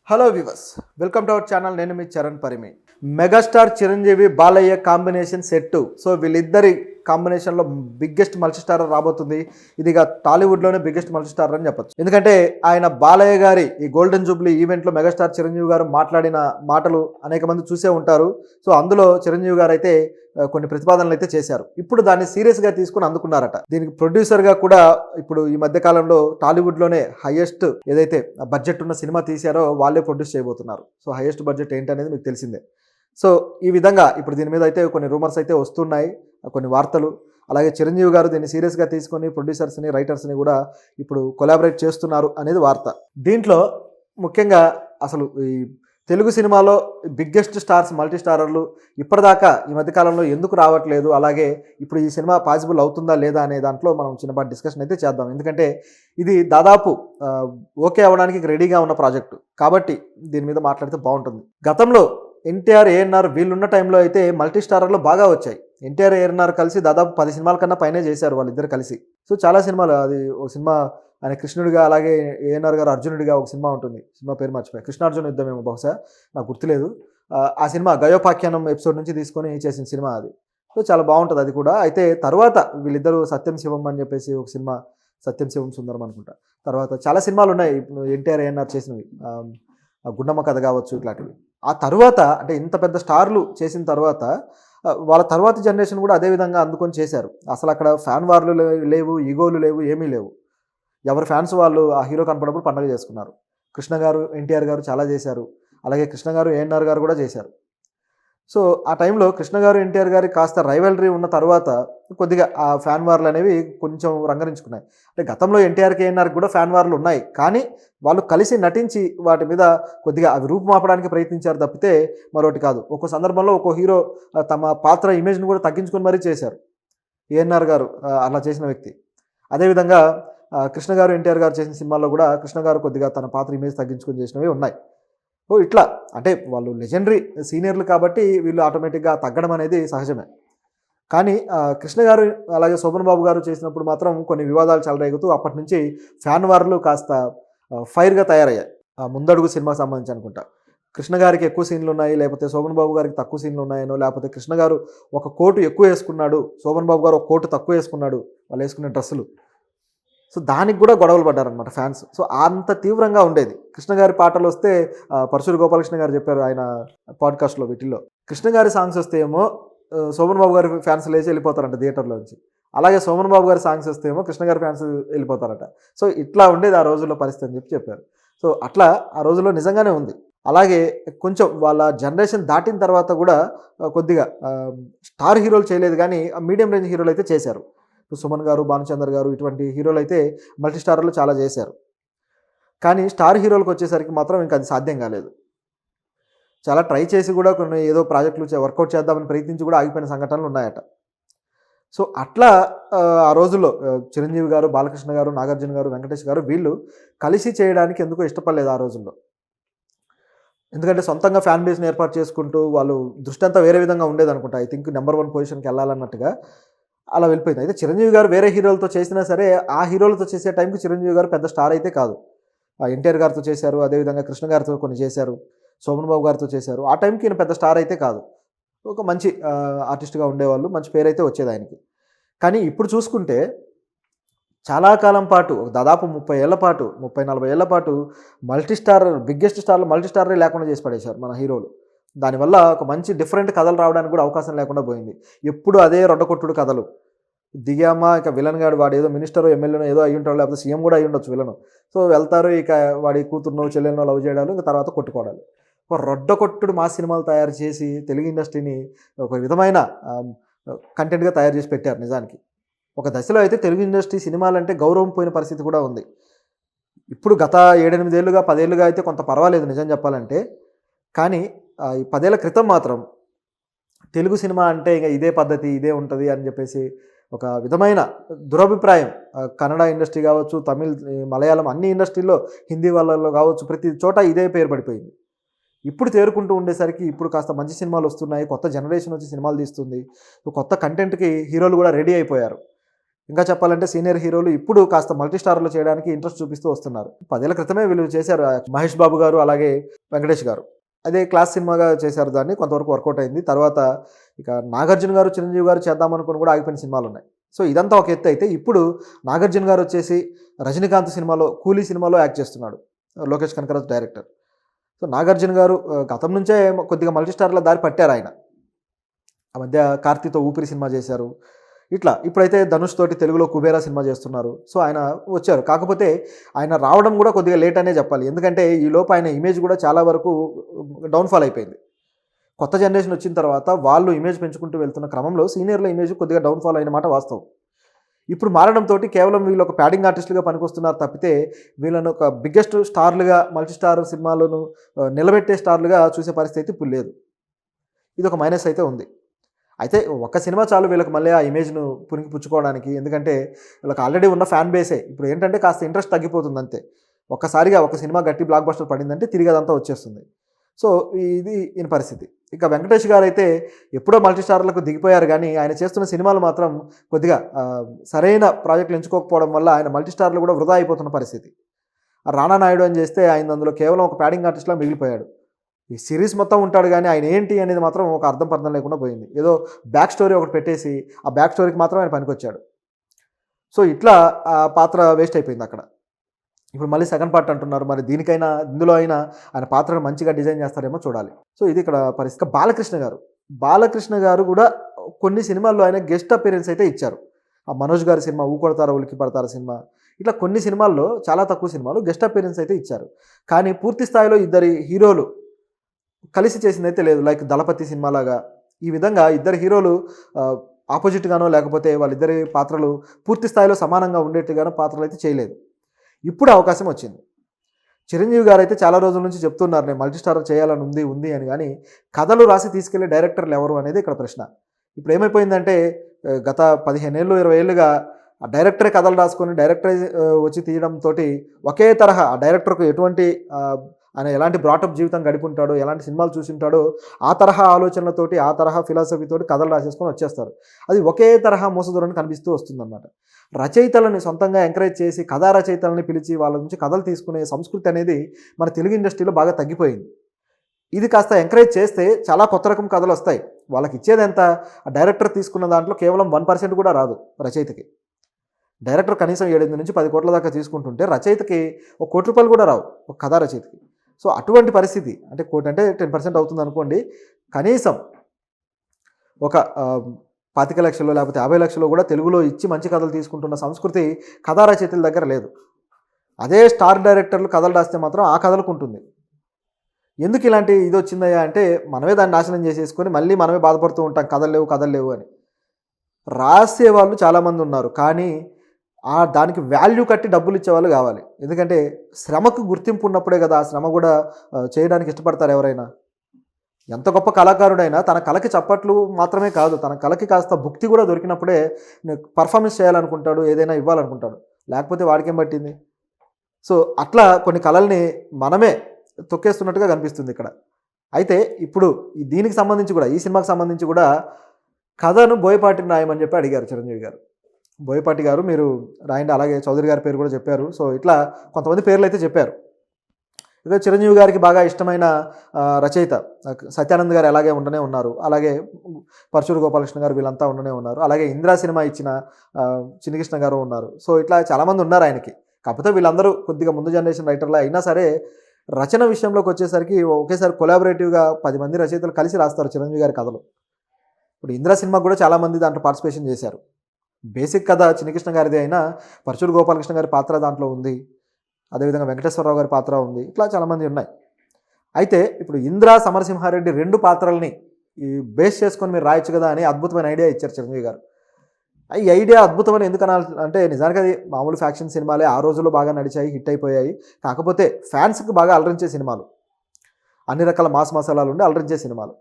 Hello viewers, welcome to our channel. నేను మీ Charan Parimi. Megastar Chiranjeevi Balayya combination set. So వీళ్ళిద్దరి కాంబినేషన్లో బిగ్గెస్ట్ మల్టీ స్టార్ రాబోతుంది. ఇదిగా టాలీవుడ్లోనే బిగ్గెస్ట్ మల్టీ స్టార్ అని చెప్పొచ్చు. ఎందుకంటే ఆయన బాలయ్య గారి ఈ గోల్డెన్ జూబ్లీ ఈవెంట్లో మెగాస్టార్ చిరంజీవి గారు మాట్లాడిన మాటలు అనేక మంది చూసే ఉంటారు. సో అందులో చిరంజీవి గారు అయితే కొన్ని ప్రతిపాదనలు అయితే చేశారు. ఇప్పుడు దాన్ని సీరియస్గా తీసుకుని అందుకున్నారట. దీనికి ప్రొడ్యూసర్గా కూడా ఇప్పుడు ఈ మధ్య కాలంలో టాలీవుడ్లోనే హైయెస్ట్ ఏదైతే బడ్జెట్ ఉన్న సినిమా తీశారో వాళ్ళే ప్రొడ్యూస్ చేయబోతున్నారు. సో హైయెస్ట్ బడ్జెట్ ఏంటనేది మీకు తెలిసిందే. సో ఈ విధంగా ఇప్పుడు దీని మీద అయితే కొన్ని రూమర్స్ అయితే వస్తున్నాయి, కొన్ని వార్తలు. అలాగే చిరంజీవి గారు దీన్ని సీరియస్గా తీసుకొని ప్రొడ్యూసర్స్ని రైటర్స్ని కూడా ఇప్పుడు కొలాబరేట్ చేస్తున్నారు అనేది వార్త. దీంట్లో ముఖ్యంగా అసలు ఈ తెలుగు సినిమాలో బిగ్గెస్ట్ స్టార్స్ మల్టీ స్టారర్లు ఇప్పటిదాకా ఈ మధ్యకాలంలో ఎందుకు రావట్లేదు, అలాగే ఇప్పుడు ఈ సినిమా పాసిబుల్ అవుతుందా లేదా అనే దాంట్లో మనం చిన్నపాటి డిస్కషన్ అయితే చేద్దాం. ఎందుకంటే ఇది దాదాపు ఓకే అవ్వడానికి రెడీగా ఉన్న ప్రాజెక్టు కాబట్టి దీని మీద మాట్లాడితే బాగుంటుంది. గతంలో ఎన్టీఆర్, ఏఎన్ఆర్ వీళ్ళున్న టైంలో అయితే మల్టీ స్టారర్లు బాగా వచ్చాయి. ఎన్టీఆర్, ఏఎన్ఆర్ కలిసి దాదాపు 10 సినిమాల కన్నా పైనే చేశారు వాళ్ళిద్దరు కలిసి. సో చాలా సినిమాలు, అది ఒక సినిమా ఆయన కృష్ణుడిగా, అలాగే ఏఎన్ఆర్ గారు అర్జునుడిగా ఒక సినిమా ఉంటుంది. సినిమా పేరు మర్చిపోయి, కృష్ణార్జున యుద్ధమేమో బహుశా, నాకు గుర్తులేదు. ఆ సినిమా గయోపాఖ్యానం ఎపిసోడ్ నుంచి తీసుకొని చేసిన సినిమా అది. సో చాలా బాగుంటుంది అది కూడా. అయితే తర్వాత వీళ్ళిద్దరూ సత్యం శివం అని చెప్పేసి ఒక సినిమా, సత్యం శివం సుందరం అనుకుంటా. తర్వాత చాలా సినిమాలు ఉన్నాయి ఇప్పుడు ఎన్టీఆర్, ఏఎన్ఆర్ చేసినవి, గుండమ్మ కథ కావచ్చు, ఇట్లాంటివి. ఆ తర్వాత అంటే ఇంత పెద్ద స్టార్లు చేసిన తర్వాత వాళ్ళ తర్వాత జనరేషన్ కూడా అదే విధంగా అందుకొని చేశారు. అసలు అక్కడ ఫ్యాన్ వార్లు లేవు, ఈగోలు లేవు, ఏమీ లేవు. ఎవరి ఫ్యాన్స్ వాళ్ళు ఆ హీరో కనపడప్పుడు పండుగ చేసుకున్నారు. కృష్ణ గారు, ఎన్టీఆర్ గారు చాలా చేశారు. అలాగే కృష్ణ గారు, ఏఎన్ఆర్ గారు కూడా చేశారు. సో ఆ టైంలో కృష్ణ గారు, ఎన్టీఆర్ గారి కాస్త రైవలరీ ఉన్న తర్వాత కొద్దిగా ఆ ఫ్యాన్ వార్లు అనేవి కొంచెం రంగరించుకున్నాయి. అంటే గతంలో ఎన్టీఆర్కి, ఏఎన్ఆర్కి కూడా ఫ్యాన్ వార్లు ఉన్నాయి, కానీ వాళ్ళు కలిసి నటించి వాటి మీద కొద్దిగా అవి రూపుమాపడానికి ప్రయత్నించారు తప్పితే మరొకటి కాదు. ఒక్కో సందర్భంలో ఒక్కో హీరో తమ పాత్ర ఇమేజ్ని కూడా తగ్గించుకొని మరీ చేశారు. ఏఎన్ఆర్ గారు అలా చేసిన వ్యక్తి. అదేవిధంగా కృష్ణ గారు, ఎన్టీఆర్ గారు చేసిన సినిమాల్లో కూడా కృష్ణ గారు కొద్దిగా తన పాత్ర ఇమేజ్ తగ్గించుకొని చేసినవి ఉన్నాయి. ఓ ఇట్లా అంటే వాళ్ళు లెజెండరీ సీనియర్లు కాబట్టి వీళ్ళు ఆటోమేటిక్గా తగ్గడం అనేది సహజమే. కానీ కృష్ణ గారు అలాగే శోభన్ బాబు గారు చేసినప్పుడు మాత్రం కొన్ని వివాదాలు చెలరేగుతూ అప్పటి నుంచి ఫ్యాన్ వార్లు కాస్త ఫైర్గా తయారయ్యాయి. ముందడుగు సినిమాకి సంబంధించి అనుకుంటా కృష్ణ గారికి ఎక్కువ సీన్లు ఉన్నాయి, లేకపోతే శోభన్ బాబు గారికి తక్కువ సీన్లు ఉన్నాయనో, లేకపోతే కృష్ణ గారు ఒక కోటు ఎక్కువ వేసుకున్నాడు, శోభన్ బాబు గారు ఒక కోటు తక్కువ వేసుకున్నాడు వాళ్ళు వేసుకునే డ్రెస్సులు. సో దానికి కూడా గొడవలు పడ్డారనమాట ఫ్యాన్స్. సో అంత తీవ్రంగా ఉండేది. కృష్ణ గారి పాటలు వస్తే పరశురు గోపాలకృష్ణ గారు చెప్పారు ఆయన పాడ్కాస్ట్లో, వీటిల్లో కృష్ణ గారి సాంగ్స్ వస్తే ఏమో శోభన్ బాబు గారి ఫ్యాన్స్ లేచి వెళ్ళిపోతారంట థియేటర్లోంచి. అలాగే శోభన్ బాబు గారి సాంగ్స్ వస్తే ఏమో కృష్ణ గారి ఫ్యాన్స్ వెళ్ళిపోతారట. సో ఇట్లా ఉండేది ఆ రోజుల్లో పరిస్థితి అని చెప్పారు. సో అట్లా ఆ రోజుల్లో నిజంగానే ఉంది. అలాగే కొంచెం వాళ్ళ జనరేషన్ దాటిన తర్వాత కూడా కొద్దిగా స్టార్ హీరోలు చేయలేదు, కానీ మీడియం రేంజ్ హీరోలు అయితే చేశారు. సుమన్ గారు, భానుచందర్ గారు ఇటువంటి హీరోలు అయితే మల్టీ స్టారర్లు చాలా చేశారు. కానీ స్టార్ హీరోలకు వచ్చేసరికి మాత్రం ఇంకా అది సాధ్యం కాలేదు. చాలా ట్రై చేసి కూడా కొన్ని ఏదో ప్రాజెక్టులు వర్కౌట్ చేద్దామని ప్రయత్నించి కూడా ఆగిపోయిన సంఘటనలు ఉన్నాయట. సో అట్లా ఆ రోజుల్లో చిరంజీవి గారు, బాలకృష్ణ గారు, నాగార్జున గారు, వెంకటేష్ గారు వీళ్ళు కలిసి చేయడానికి ఎందుకో ఇష్టపడలేదు ఆ రోజుల్లో. ఎందుకంటే సొంతంగా ఫ్యాన్ బేస్ని ఏర్పాటు చేసుకుంటూ వాళ్ళు దృష్టి అంతా వేరే విధంగా ఉండేది అనుకుంటా. ఐ థింక్ నెంబర్ 1 పొజిషన్కి వెళ్ళాలన్నట్టుగా అలా వెళ్ళిపోయింది. అయితే చిరంజీవి గారు వేరే హీరోలతో చేసినా సరే ఆ హీరోలతో చేసే టైంకి చిరంజీవి గారు పెద్ద స్టార్ అయితే కాదు. ఎన్టీఆర్ గారితో చేశారు, అదేవిధంగా కృష్ణ గారితో కొన్ని చేశారు, శోభన్ బాబు గారితో చేశారు. ఆ టైంకి ఈయన పెద్ద స్టార్ అయితే కాదు, ఒక మంచి ఆర్టిస్ట్గా ఉండేవాళ్ళు, మంచి పేరు అయితే వచ్చేది ఆయనకి. కానీ ఇప్పుడు చూసుకుంటే చాలా కాలం పాటు, దాదాపు 30 ఏళ్ల పాటు, 30-40 ఏళ్ల పాటు మల్టీ స్టార్, బిగ్గెస్ట్ స్టార్లు మల్టీ స్టారే లేకుండా చేసి పడేశారు మన హీరోలు. దానివల్ల ఒక మంచి డిఫరెంట్ కథలు రావడానికి కూడా అవకాశం లేకుండా పోయింది. ఎప్పుడు అదే రొడ్డకొట్టుడు కథలు. దిగామా ఇక విలన్ గాడు, వాడు ఏదో మినిస్టరో, ఎమ్మెల్యేనో ఏదో అయ్యి ఉంటాడు, లేకపోతే సీఎం కూడా అయ్యి ఉండొచ్చు విలను. సో వెళ్తారు, ఇక వాడి కూతురునో చెల్లెలనో లవ్ చేయడాలు, ఇంకా తర్వాత కొట్టుకోవడాలు. ఒక రొడ్డకొట్టుడు మా సినిమాలు తయారు చేసి తెలుగు ఇండస్ట్రీని ఒక విధమైన కంటెంట్గా తయారు చేసి పెట్టారు. నిజానికి ఒక దశలో అయితే తెలుగు ఇండస్ట్రీ సినిమాలంటే గౌరవం పోయిన పరిస్థితి కూడా ఉంది. ఇప్పుడు గత 7-8 ఏళ్ళుగా, 10 ఏళ్ళుగా అయితే కొంత పర్వాలేదు నిజం చెప్పాలంటే. కానీ ఈ 10 ఏళ్ల క్రితం మాత్రం తెలుగు సినిమా అంటే ఇక ఇదే పద్ధతి, ఇదే ఉంటుంది అని చెప్పేసి ఒక విధమైన దురభిప్రాయం కన్నడ ఇండస్ట్రీ కావచ్చు, తమిళ్, మలయాళం అన్ని ఇండస్ట్రీల్లో, హిందీ వాళ్ళలో కావచ్చు, ప్రతి చోట ఇదే పేరు పడిపోయింది. ఇప్పుడు తేరుకుంటూ ఉండేసరికి ఇప్పుడు కాస్త మంచి సినిమాలు వస్తున్నాయి, కొత్త జనరేషన్ వచ్చి సినిమాలు తీస్తుంది, కొత్త కంటెంట్కి హీరోలు కూడా రెడీ అయిపోయారు. ఇంకా చెప్పాలంటే సీనియర్ హీరోలు ఇప్పుడు కాస్త మల్టీ స్టార్లు చేయడానికి ఇంట్రెస్ట్ చూపిస్తూ వస్తున్నారు. 10 ఏళ్ల క్రితమే వీళ్ళు చేశారు. మహేష్ బాబు గారు, అలాగే వెంకటేష్ గారు. అదే క్లాస్ సినిమాగా చేశారు దాన్ని. కొంతవరకు వర్కౌట్ అయింది. తర్వాత ఇక నాగార్జున గారు, చిరంజీవి గారు చేద్దామనుకుని కూడా ఆగిపోయిన సినిమాలున్నాయి. సో ఇదంతా ఒక ఎత్తు అయితే, ఇప్పుడు నాగార్జున గారు వచ్చేసి రజనీకాంత్ సినిమాలో 'కూలీ' సినిమాలో యాక్ట్ చేస్తున్నాడు. లోకేష్ కనకరాజు డైరెక్టర్. సో నాగార్జున గారు గతం నుంచే కొద్దిగా మల్టీ స్టార్ల దారి పట్టారు ఆయన. ఆ మధ్య 'కార్తీతో ఊపిరి' సినిమా చేశారు. ఇట్లా ఇప్పుడైతే ధనుష్ తోటి తెలుగులో 'కుబేరా' సినిమా చేస్తున్నారు. సో ఆయన వచ్చారు. కాకపోతే ఆయన రావడం కూడా కొద్దిగా లేట్ అనే చెప్పాలి. ఎందుకంటే ఈలోపు ఆయన ఇమేజ్ కూడా చాలా వరకు డౌన్‌ఫాల్ అయిపోయింది. కొత్త జనరేషన్ వచ్చిన తర్వాత వాళ్ళు ఇమేజ్ పెంచుకుంటూ వెళ్తున్న క్రమంలో సీనియర్ల ఇమేజ్ కొద్దిగా డౌన్‌ఫాల్ అయిన మాట వాస్తవం. ఇప్పుడు మారడంతో కేవలం వీళ్ళు ఒక ప్యాడింగ్ ఆర్టిస్టులుగా పనికొస్తున్నారు తప్పితే, వీళ్ళను ఒక బిగ్గెస్ట్ స్టార్లుగా, మల్టీ స్టార్ సినిమాలను నిలబెట్టే స్టార్లుగా చూసే పరిస్థితి ఇప్పుడు లేదు. ఇది ఒక మైనస్ అయితే ఉంది. అయితే ఒక్క సినిమా చాలు వీళ్ళకి మళ్ళీ ఆ ఇమేజ్‌ను పుణికిపుచ్చుకోవడానికి. ఎందుకంటే వీళ్ళకి ఆల్రెడీ ఉన్న ఫ్యాన్ బేసే. ఇప్పుడు ఏంటంటే కాస్త ఇంట్రెస్ట్ తగ్గిపోతుంది అంతే. ఒక్కసారిగా ఒక సినిమా గట్టి బ్లాక్ బస్టర్ పడిందంటే తిరిగి అదంతా వచ్చేస్తుంది. సో ఇది ఈయన పరిస్థితి. ఇక వెంకటేష్ గారైతే ఎప్పుడో మల్టీ స్టార్లకు దిగిపోయారు గానీ, ఆయన చేస్తున్న సినిమాలు మాత్రం కొద్దిగా సరైన ప్రాజెక్టులు ఎంచుకోకపోవడం వల్ల ఆయన మల్టీ స్టార్లు కూడా వృధా అయిపోతున్న పరిస్థితి. రానా నాయుడు అని చేస్తే ఆయన అందులో కేవలం ఒక ప్యాడింగ్ ఆర్టిస్ట్‌లా మిగిలిపోయాడు. ఈ సిరీస్ మొత్తం ఉంటాడు గానీ ఆయన ఏంటి అనేది మాత్రం ఒక అర్థం పర్థం లేకుండా పోయింది. ఏదో బ్యాక్ స్టోరీ ఒకటి పెట్టేసి ఆ బ్యాక్ స్టోరీకి మాత్రం ఆయన పనికొచ్చాడు. సో ఇట్లా ఆ పాత్ర వేస్ట్ అయిపోయింది అక్కడ. ఇప్పుడు మళ్ళీ సెకండ్ పార్ట్ అంటున్నారు. మరి దీనికైనా ఇందులో అయినా ఆయన పాత్రను మంచిగా డిజైన్ చేస్తారేమో చూడాలి. సో ఇది ఇక్కడ పరిస్థితి. బాలకృష్ణ గారు కూడా కొన్ని సినిమాల్లో ఆయన గెస్ట్ అపియరెన్స్ అయితే ఇచ్చారు. ఆ మనోజ్ గారి సినిమా 'ఊకొడతారా ఉలికి పడతారా' సినిమా, ఇట్లా కొన్ని సినిమాల్లో, చాలా తక్కువ సినిమాలు గెస్ట్ అపియరెన్స్ అయితే ఇచ్చారు. కానీ పూర్తి స్థాయిలో ఇద్దరి హీరోలు కలిసి చేసిందైతే లేదు. లైక్ 'దళపతి' సినిమాలాగా ఈ విధంగా ఇద్దరు హీరోలు ఆపోజిట్గానో లేకపోతే వాళ్ళిద్దరి పాత్రలు పూర్తి స్థాయిలో సమానంగా ఉండేట్టుగానో పాత్రలు అయితే చేయలేదు. ఇప్పుడు అవకాశం వచ్చింది. చిరంజీవి గారు అయితే చాలా రోజుల నుంచి చెప్తున్నారు, నేను మల్టీ స్టార్ చేయాలని ఉంది అని. కానీ కథలు రాసి తీసుకెళ్లే డైరెక్టర్లు ఎవరు అనేది ఇక్కడ ప్రశ్న. ఇప్పుడు ఏమైపోయిందంటే గత 15 ఏళ్ళు 20 ఏళ్ళుగా ఆ డైరెక్టరే కథలు రాసుకొని డైరెక్టరే వచ్చి తీయడంతో ఒకే తరహా ఆ డైరెక్టర్కు ఎటువంటి ఆయన ఎలాంటి బ్రాటప్ జీవితం గడిపుంటాడో, ఎలాంటి సినిమాలు చూసింటాడో ఆ తరహా ఆలోచనలతోటి, ఆ తరహా ఫిలాసఫీతోటి కథలు రాసేసుకొని వచ్చేస్తారు. అది ఒకే తరహా మోసధోరణి కనిపిస్తూ వస్తుందన్నమాట. రచయితలని సొంతంగా ఎంకరేజ్ చేసి కథా రచయితలని పిలిచి వాళ్ళ నుంచి కథలు తీసుకునే సంస్కృతి అనేది మన తెలుగు ఇండస్ట్రీలో బాగా తగ్గిపోయింది. ఇది కాస్త ఎంకరేజ్ చేస్తే చాలా కొత్త రకం కథలు వస్తాయి. వాళ్ళకి ఇచ్చేది ఎంత? ఆ డైరెక్టర్ తీసుకున్న దాంట్లో కేవలం 1% కూడా రాదు రచయితకి. డైరెక్టర్ కనీసం 7 నుంచి 10 కోట్ల దాకా తీసుకుంటుంటే రచయితకి ఒక ₹1 కూడా రావు, ఒక కథా రచయితకి. సో అటువంటి పరిస్థితి, అంటే 1 కోటి అంటే 10% అవుతుంది అనుకోండి. కనీసం ఒక 25 లక్షలు లేకపోతే 50 లక్షలు కూడా తెలుగులో ఇచ్చి మంచి కథలు తీసుకుంటున్న సంస్కృతి కథా రచయితల దగ్గర లేదు. అదే స్టార్ డైరెక్టర్లు కథలు రాస్తే మాత్రం ఆ కథలకు ఉంటుంది. ఎందుకు ఇలాంటి ఇది వచ్చిందయ్యా అంటే, మనమే దాన్ని నాశనం చేసేసుకొని మళ్ళీ మనమే బాధపడుతూ ఉంటాం, కథలు లేవు అని. రాసే వాళ్ళు చాలామంది ఉన్నారు, కానీ దానికి వాల్యూ కట్టి డబ్బులు ఇచ్చేవాళ్ళు కావాలి. ఎందుకంటే శ్రమకు గుర్తింపు ఉన్నప్పుడే కదా ఆ శ్రమ కూడా చేయడానికి ఇష్టపడతారు ఎవరైనా. ఎంత గొప్ప కళాకారుడైనా తన కళకి చప్పట్లు మాత్రమే కాదు, తన కళకి కాస్త భుక్తి కూడా దొరికినప్పుడే పర్ఫార్మెన్స్ చేయాలనుకుంటాడు, ఏదైనా ఇవ్వాలనుకుంటాడు. లేకపోతే వాడికేం పట్టింది? సో అట్లా కొన్ని కళల్ని మనమే తొక్కేస్తున్నట్టుగా కనిపిస్తుంది ఇక్కడ. అయితే ఇప్పుడు దీనికి సంబంధించి కూడా, ఈ సినిమాకి సంబంధించి కూడా కథను బోయపాటిని రాయమని చెప్పి అడిగారు చిరంజీవి గారు. బోయపాటి గారు మీరు రాయండి, అలాగే చౌదరి గారి పేరు కూడా చెప్పారు. సో ఇట్లా కొంతమంది పేర్లు అయితే చెప్పారు. ఇక చిరంజీవి గారికి బాగా ఇష్టమైన రచయిత సత్యానంద్ గారు అలాగే ఉండనే ఉన్నారు. అలాగే పరశురు గోపాలకృష్ణ గారు, వీళ్ళంతా ఉండనే ఉన్నారు. అలాగే ఇంద్రా సినిమా ఇచ్చిన చిన్నకృష్ణ గారు ఉన్నారు. సో ఇట్లా చాలామంది ఉన్నారు ఆయనకి. కాకపోతే వీళ్ళందరూ కొద్దిగా ముందు జనరేషన్ రైటర్లు అయినా సరే, రచన విషయంలోకి వచ్చేసరికి ఒకేసారి కొలాబరేటివ్గా 10 మంది రచయితలు కలిసి రాస్తారు చిరంజీవి గారి కథలు. ఇప్పుడు ఇంద్రా సినిమా కూడా చాలామంది దాంట్లో పార్టిసిపేషన్ చేశారు. బేసిక్ కథ చిన్నకృష్ణ గారిది అయినా పరశురు గోపాలకృష్ణ గారి పాత్ర దాంట్లో ఉంది. అదేవిధంగా వెంకటేశ్వరరావు గారి పాత్ర ఉంది. ఇట్లా చాలామంది ఉన్నాయి. అయితే ఇప్పుడు ఇంద్రా, సమరసింహారెడ్డి 2 పాత్రల్ని ఈ బేస్ చేసుకొని మీరు రాయొచ్చు కదా అని అద్భుతమైన ఐడియా ఇచ్చారు చిరంజీవి గారు. ఈ ఐడియా అద్భుతమని ఎందుకు అంటే, నిజానికి అది మామూలు ఫ్యాక్షన్ సినిమాలే, ఆ రోజుల్లో బాగా నడిచాయి, హిట్ అయిపోయాయి. కాకపోతే ఫ్యాన్స్కి బాగా అలరించే సినిమాలు, అన్ని రకాల మాస్ మసాలాలు ఉండి అలరించే సినిమాలు.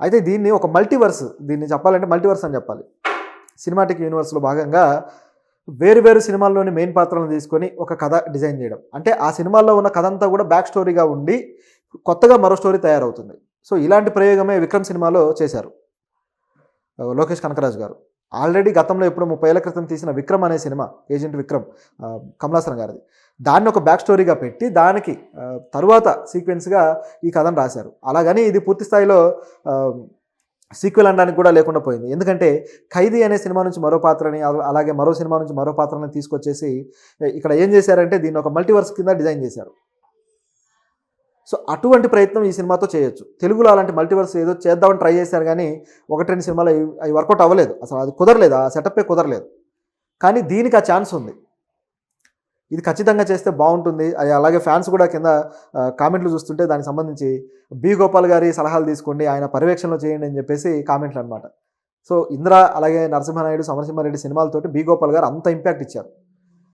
అయితే దీన్ని ఒక మల్టీవర్స్, దీన్ని చెప్పాలంటే మల్టీవర్స్ అని చెప్పాలి. సినిమాటిక్ యూనివర్స్లో భాగంగా వేరు సినిమాల్లోని మెయిన్ పాత్రలను తీసుకొని ఒక కథ డిజైన్ చేయడం. అంటే ఆ సినిమాల్లో ఉన్న కథ అంతా కూడా బ్యాక్ స్టోరీగా ఉండి కొత్తగా మరో స్టోరీ తయారవుతుంది. సో ఇలాంటి ప్రయోగమే విక్రమ్ సినిమాలో చేశారు లోకేష్ కనకరాజు గారు. ఆల్రెడీ గతంలో ఎప్పుడు 30 ఏళ్ల క్రితం తీసిన 'విక్రమ్' అనే సినిమా, ఏజెంట్ విక్రమ్, కమల్ హాసన్ గారిది. దాన్ని ఒక బ్యాక్ స్టోరీగా పెట్టి దానికి తరువాత సీక్వెన్స్‌గా ఈ కథను రాశారు. అలాగని ఇది పూర్తి స్థాయిలో సీక్వెల్ అనడానికి కూడా లేకుండా పోయింది. ఎందుకంటే 'ఖైదీ' అనే సినిమా నుంచి మరో పాత్రని, అలాగే మరో సినిమా నుంచి మరో పాత్రని తీసుకొచ్చేసి ఇక్కడ ఏం చేశారంటే దీన్ని ఒక మల్టీవర్స్ కింద డిజైన్ చేశారు. సో అటువంటి ప్రయత్నం ఈ సినిమాతో చేయొచ్చు. తెలుగులో అలాంటి మల్టీవర్స్ ఏదో చేద్దామని ట్రై చేశారు కానీ 1, 2 సినిమాలు అవి వర్కౌట్ అవ్వలేదు. అసలు అది కుదరలేదు. ఆ సెటప్పే కుదరలేదు. కానీ దీనికి ఆ ఛాన్స్ ఉంది. ఇది ఖచ్చితంగా చేస్తే బాగుంటుంది. అలాగే ఫ్యాన్స్ కూడా కింద కామెంట్లు చూస్తుంటే దానికి సంబంధించి బి. గోపాల్ గారి సలహాలు తీసుకోండి, ఆయన పర్యవేక్షణలో చేయండి అని చెప్పేసి కామెంట్లు అనమాట. సో ఇంద్ర, అలాగే నరసింహానాయుడు, సమరసింహారెడ్డి సినిమాలతోటి బి. గోపాల్ గారు అంత ఇంపాక్ట్ ఇచ్చారు.